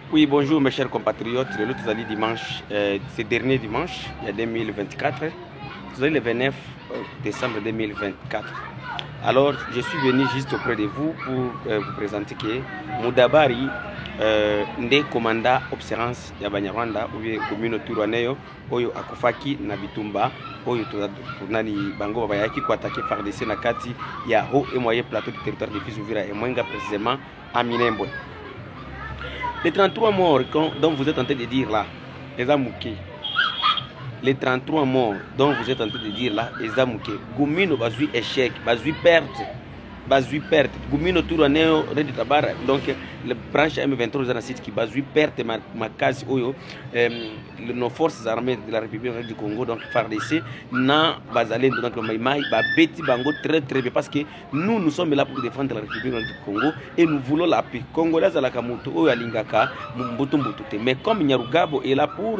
Oui, bonjour mes chers compatriotes. Le l'autre dimanche, ce dernier dimanche, il y a 2024, le 29 décembre 2024. Alors, je suis venu juste auprès de vous pour vous présenter que Mudabari nde commanda observance ya Banyarwanda ou commune Turwaneyo oyo akufaki na bitumba oyo tunani bango babayaki ko attaquer FARDC na kati ya haut et moyen plateau du territoire de Fizi-Uvira et Mwenga, précisément à Minembwe. Les 33 morts dont vous êtes en train de dire là, les Amouké. Les 33 morts dont vous êtes en train de dire là, les Amouké. Goumino bazui échec, bazui perte. Bazui perte. Goumino Turwaneyo Redi Tabara. Donc, le branche M23 dans site qui bazui perte ma case oyo. Nos forces armées de la République du Congo, donc FARDC, na bazalé donc maïmaï, ba beti bango très bien parce que nous sommes là pour défendre la République du Congo et nous voulons la paix. Congolais à la Kamuto, oyo alingaka, mbuto mbutute. Mais comme Nyarugabo est là pour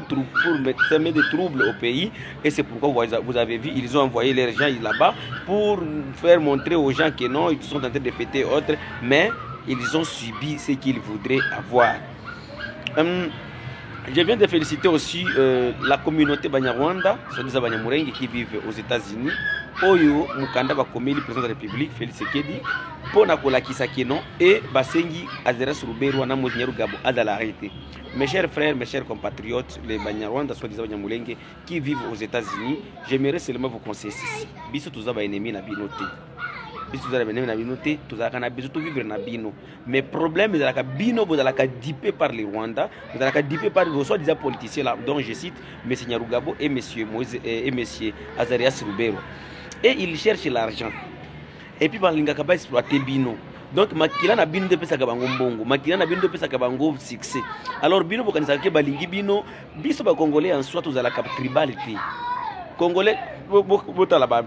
mettre des troubles au pays, et c'est pourquoi vous avez vu, ils ont envoyé les gens là-bas pour faire montrer aux gens que non, ils sont en train de fêter autres, mais ils ont subi ce qu'ils voudraient avoir. Je viens de féliciter aussi la communauté Banyarwanda, soit Banyamulenge qui vivent aux États-Unis. Oyo mukanda bakomeli président de la République Félix Tshisekedi pona kolakisa keno et basengi Azera Ruberwa na Nyarugabo adala arrêté. Mes chers frères, mes chers compatriotes, les Banyarwanda soit des Banyamulenge qui vivent aux États-Unis, j'aimerais seulement vous conseiller ceci. Biso tuza ba ennemi na binoté. Biso tuza ba ennemi na binoté, tuza kana biso tu vivre na bino. Mais problème de la cabino vous la dipé par les Rwandais, vous la dipé par les soit des politiciens là dont je cite monsieur Nyarugabo et monsieur Moïse et monsieur Azarias Ruberwa. Et ils cherchent l'argent. Et puis balinga kaba exploiter bino. Donc makila na bino de pesa kabango mbongo, makila na bino de pesa kabango succès. Alors bino bokanisa ke balingi bino, biso ba congolais en soit tous à la cap tribalité. Congolais botala ba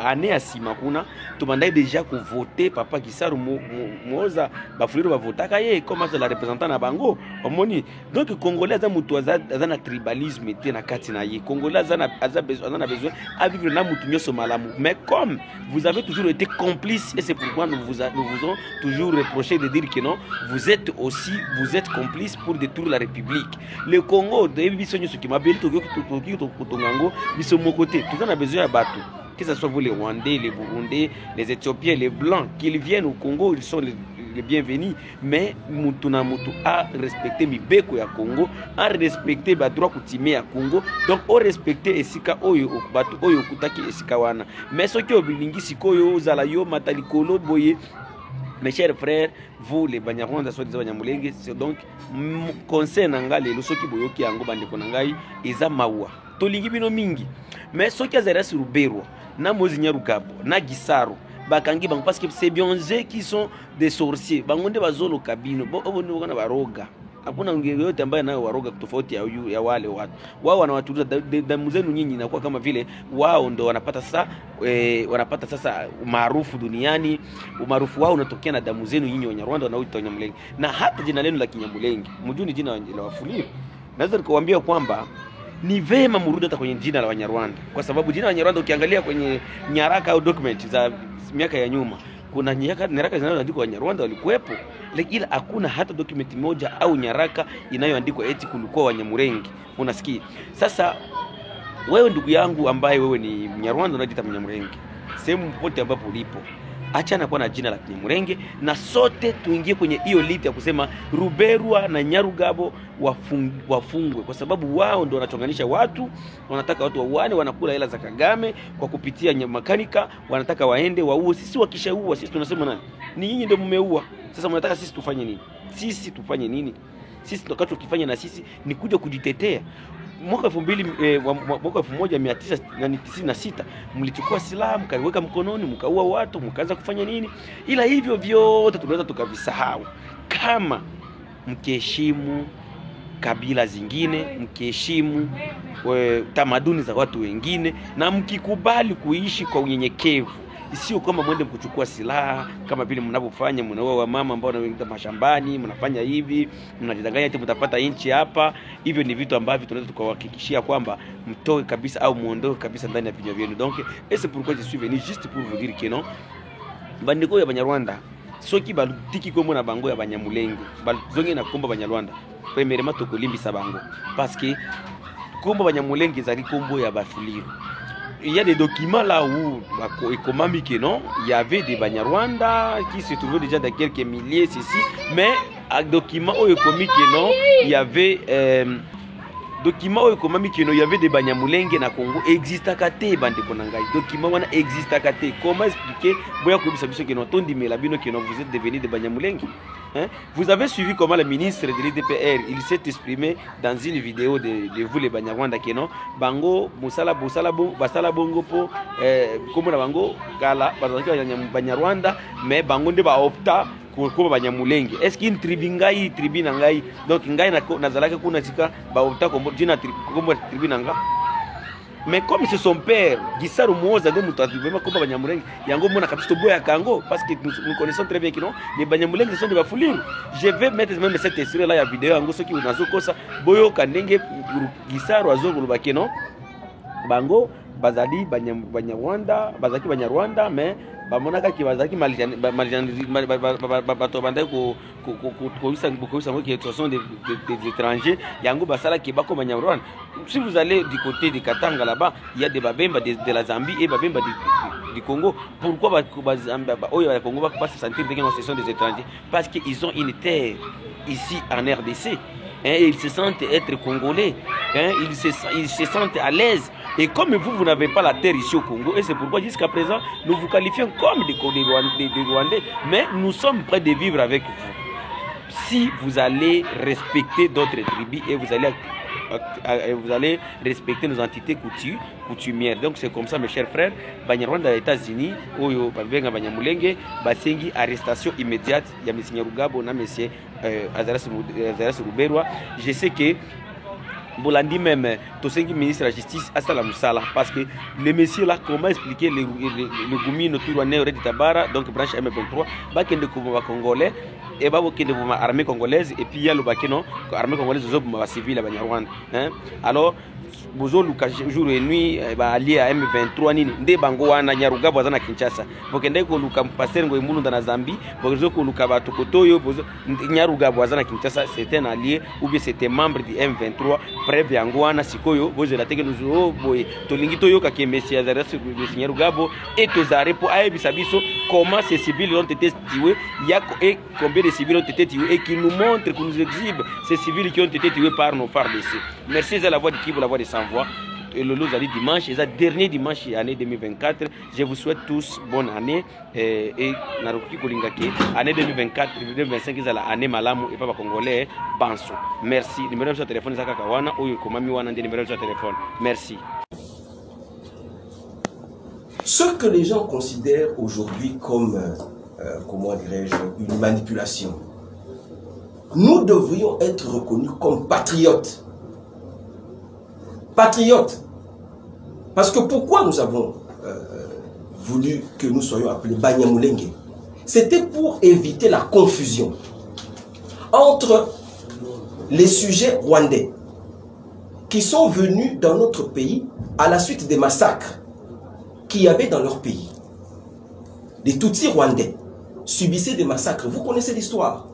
année à sima kuna tumandai déjà ko voter papa Kisaru moza ba fuliro ba votaka ye comme ça la représentant na bango omoni. Donc congolais za mutu azana tribalisme te na kati na ye. Congolais azana besoin à vivre na mutu nyoso malamu. Mais comme vous avez toujours été complice et c'est pourquoi nous vous ont toujours reproché de dire que non, vous êtes complice pour détruire la République. Le Congo de biso nyoso ki mabeli to kutongango biso côté, tout le monde a besoin de battre. Que ce soit vous les Rwandais, les Burundais, les Éthiopiens, les Blancs, qu'ils viennent au Congo, ils sont les bienvenus. Mais Mutuna Mutu a respecté Mibeko ya Congo, a respecté les droits coutumiers à Congo, donc a respecté Esika Oyo, Batu Oyo Kutaki Esika Wana. Mais ce qui est obilingi Sikoyo, Zalayo, Matalikolo, Boye. Mes chers frères, vous les Banyarwanda soit des Banyamulenge, c'est donc conseil nanga les soki boyoki yango bandeko nangai eza mawa. Tolingi bino mingi. Mais soki azera sur Ruberwa, na Mozi Nyarugabo, na Gisaro, bakangi bango parce que c'est bien eux qui sont des sorciers. Bangonde bazolo kabino, bo na baroga. Hakuna ngine yote ambaye nayo waroga tofauti ya wale watu. Wao wanawatuliza damu zenu nyinyi na kwa kama vile wao ndo wanapata sasa maarufu duniani. Umaarufu wao unatokea na damu zenu nyinyi Wanyarwanda wanaoita Wanyamulenge. Na hata jina lenu la Kinyamulenge, mjuni jina la Wafuliro. Naweza nikuambia kwamba ni vema mrudi hata kwenye jina la Wanyarwanda kwa sababu jina la Wanyarwanda ukiangalia kwenye nyaraka au document za miaka ya nyuma kuna nyaraka zinazoandikwa Wanyarwanda walikuwepo, lakini hakuna hata document moja au nyaraka inayoandikwa eti kulikuwa Wanyamulenge. Unasikia? Sasa wewe ndugu yangu ambaye wewe ni Mnyarwanda unajiita Mnyamulenge, sehemu popote ambapo ulipo, achana kwa na jina la Kinyamulenge na sote tuingie kwenye hiyo list ya kusema Ruberwa na Nyarugabo wafungwe kwa sababu wao ndio wanachonganisha watu, wanataka watu wauane, wanakula hela za Kagame kwa kupitia makanika, wanataka waende waue. Sisi wakishaua sisi tunasema nani? Ni nyinyi ndio mmeua. Sasa mnataka sisi tufanye nini? Sisi tufanye nini? Sisi tutakachokifanya na sisi ni kuja kujitetea. Mwaka 1996 mlichukua silaha mkaweka mkononi mkaua watu mkaanza kufanya nini, ila hivyo vyote tunaweza tukavisahau kama mkiheshimu kabila zingine, mkiheshimu tamaduni za watu wengine na mkikubali kuishi kwa unyenyekevu. Sio kama mwende mkuchukua silaha kama vile mnavyofanya, mnaoa wamama ambao wanaenda mashambani, mnafanya hivi, mnajidanganya eti mtapata inchi hapa. Hivyo ni vitu ambavyo tunaweza tukawahakikishia kwamba mtoe kabisa au muondoe kabisa ndani ya vinywa vyenu. Donc, et c'est pourquoi je suis venu juste pour vous dire que non, bandiko ya Banyarwanda soki balutiki kombo na bango ya Banyamulenge bazongi na kombo Banyarwanda premièrement tokolimbisa bango parce que kombo Banyamulenge ezali kombo ya Bafuliru. Il y a des documents là où il y avait des Banyarwanda qui se trouvaient déjà dans quelques milliers ceci, mais à documents où il y avait document oyo komami kino y avait des Banyamulenge na Congo exista kate bande konangai document wana exista kate. Comment expliquer boya ko bisa biso kino tondi mela bino kino vous êtes devenus des Banyamulenge, hein? Vous avez suivi comment le ministre de l'IDPR il s'est exprimé dans une vidéo de vous les Banyarwanda kino bango musala basala bongo po comme na bango kala bazaki Banyarwanda mais bango nde ba opta pour Banyamulenge. Est-ce qu'il y a une tribu ngai donc ngai na zalaka kuna tika ba opta comme dina tribu nanga. Mais comme c'est son père Gisaru Moza de Mutativema comme Banyamulenge yango mona kapito boya kango parce que nous connaissons très bien que non les Banyamulenge sont des Bafuliru. Je vais mettre même cette extrait là ya vidéo yango soki unazo kosa boyo kanenge Gisaru azongo lubake non bango bazali Banyarwanda bazaki Banyarwanda mais bamonaka ki bazaki malijan bato banda ko sont des étrangers yango basala ki bako Banyarwanda. Si vous allez du côté de Katanga là-bas, il y a des Babemba de la Zambie et Babemba du Congo. Pourquoi les Congo va pas se sentir que ce sont des étrangers? Parce qu'ils ont une terre ici en RDC. Hein, ils se sentent être congolais, hein, ils se sentent à l'aise. Et comme vous n'avez pas la terre ici au Congo, et c'est pourquoi jusqu'à présent, nous vous qualifions comme des Rwandais, mais nous sommes prêts de vivre avec vous. Si vous allez respecter d'autres tribus et vous allez respecter nos entités coutumières. Donc c'est comme ça mes chers frères, Banyarwanda aux États-Unis, Oyo Babenga Banyamulenge, Basengi arrestation immédiate, ya M. Nyarugabo na M. Azaras Ruberwa. Je sais que Bolandi même, Tosengi ministre de la Justice, Asala Moussala, parce que les messieurs là, comment expliquer le Goumi, le Tourouanais, le Tabara, donc branche M23, Bakende Kouba Congolais, et Bakende Kouba armée congolaise, et puis il y a le Bakeno, armée congolaise, aux civils à Banyarwanda. Alors, Bozo Luka jour et nuit allié à M23 nini nde bango wana Nyarugabo azana Kinshasa bokende ko luka passer ngo imulu na Zambie bozo ko luka batu kotoyo bozo Nyarugabo azana Kinshasa c'était un allié ou bien c'était membre du M23 preuve yango wana sikoyo bozo la teke nous boy tolingi toyoka ke Messi Azaras Nyarugabo et tozare pour aebisa biso comment ces civils ont été tués et combien de civils ont été tués et qui nous montre que nous exhibe ces civils qui ont été tués par nos FARDC. Merci à la voix de Kivu, la voix de Sans-Voix. Et le lot dimanche, c'est le dernier dimanche de l'année 2024. Je vous souhaite tous bonne année. Et Naruki Kolingaki, année 2024, 2025, c'est l'année Malamu et Papa Congolais, Banso. Merci. Numéro de téléphone, c'est Kakawana, ou Komami Wana, numéro de téléphone. Merci. Ce que les gens considèrent aujourd'hui comme, comment dirais-je, une manipulation, nous devrions être reconnus comme patriotes. Patriotes. Parce que pourquoi nous avons voulu que nous soyons appelés Banyamulenge? C'était pour éviter la confusion entre les sujets rwandais qui sont venus dans notre pays à la suite des massacres qu'il y avait dans leur pays. Les Tutsis rwandais subissaient des massacres. Vous connaissez l'histoire.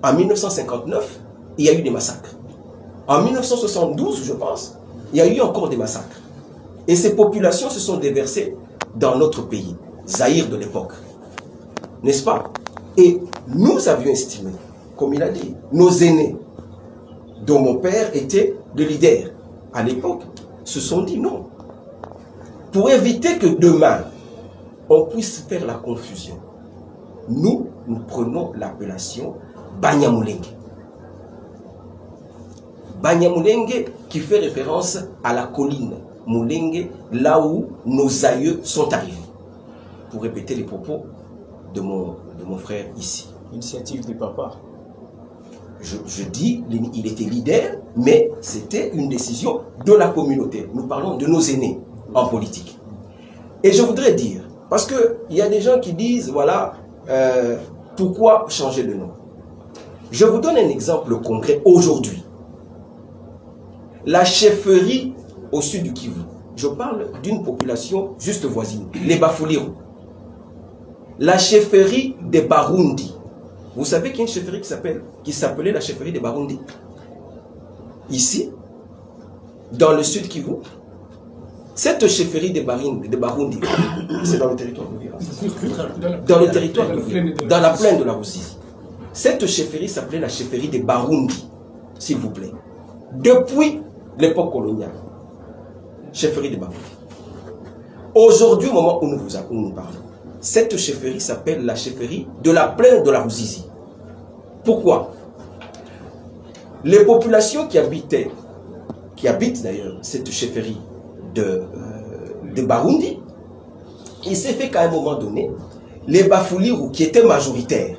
En 1959, il y a eu des massacres. En 1972, je pense, il y a eu encore des massacres. Et ces populations se sont déversées dans notre pays, Zaïre de l'époque. N'est-ce pas? Et nous avions estimé, comme il a dit, nos aînés, dont mon père était le leader à l'époque, se sont dit non. Pour éviter que demain, on puisse faire la confusion, nous prenons l'appellation Banyamulenge. Banyamulenge qui fait référence à la colline Mulenge, là où nos aïeux sont arrivés. Pour répéter les propos de mon frère ici. Initiative du papa. Je dis, il était leader, mais c'était une décision de la communauté. Nous parlons de nos aînés en politique. Et je voudrais dire, parce qu'il y a des gens qui disent, voilà, pourquoi changer de nom? Je vous donne un exemple concret aujourd'hui. La chefferie au sud du Kivu. Je parle d'une population juste voisine, les Bafuliru. la chefferie des Barundi. Vous savez qu'il y a une chefferie qui s'appelait la chefferie des Barundi. Ici, dans le sud Kivu, cette chefferie des Barundi, c'est dans le territoire de l'Iran. Dans le territoire de l'Iran, dans la plaine de la Russie. Cette chefferie s'appelait la chefferie des Barundi, s'il vous plaît. Depuis l'époque coloniale, chefferie des Barundi. Aujourd'hui, au moment où nous parlons, cette chefferie s'appelle la chefferie de la plaine de la Ruzizi. Pourquoi? Les populations qui habitent d'ailleurs cette chefferie de Barundi, il s'est fait qu'à un moment donné, les Bafouliru qui étaient majoritaires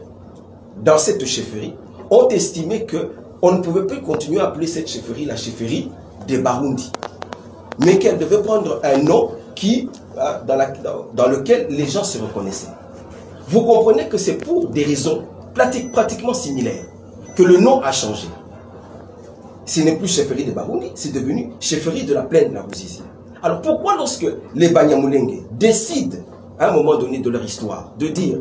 dans cette chefferie ont estimé qu'on ne pouvait plus continuer à appeler cette chefferie la chefferie des Barundi, mais qu'elle devait prendre un nom dans lequel les gens se reconnaissaient. Vous comprenez que c'est pour des raisons pratiquement similaires que le nom a changé. Ce n'est plus chefferie de Barundi, c'est devenu chefferie de la plaine de la Ruzizi. Alors pourquoi lorsque les Banyamulenge décident à un moment donné de leur histoire de dire,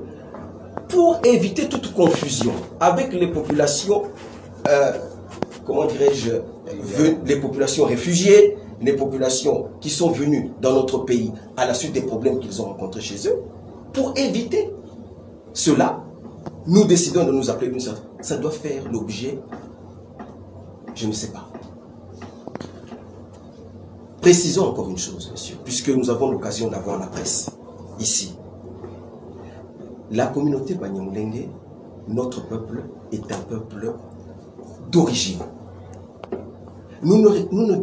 pour éviter toute confusion avec les populations, comment dirais-je, les populations réfugiées, les populations qui sont venues dans notre pays à la suite des problèmes qu'ils ont rencontrés chez eux, pour éviter cela, nous décidons de nous appeler d'une certaine... Ça doit faire l'objet, je ne sais pas. Précisons encore une chose, monsieur, puisque nous avons l'occasion d'avoir la presse ici. La communauté Banyamulenge, notre peuple, est un peuple d'origine. Nous ne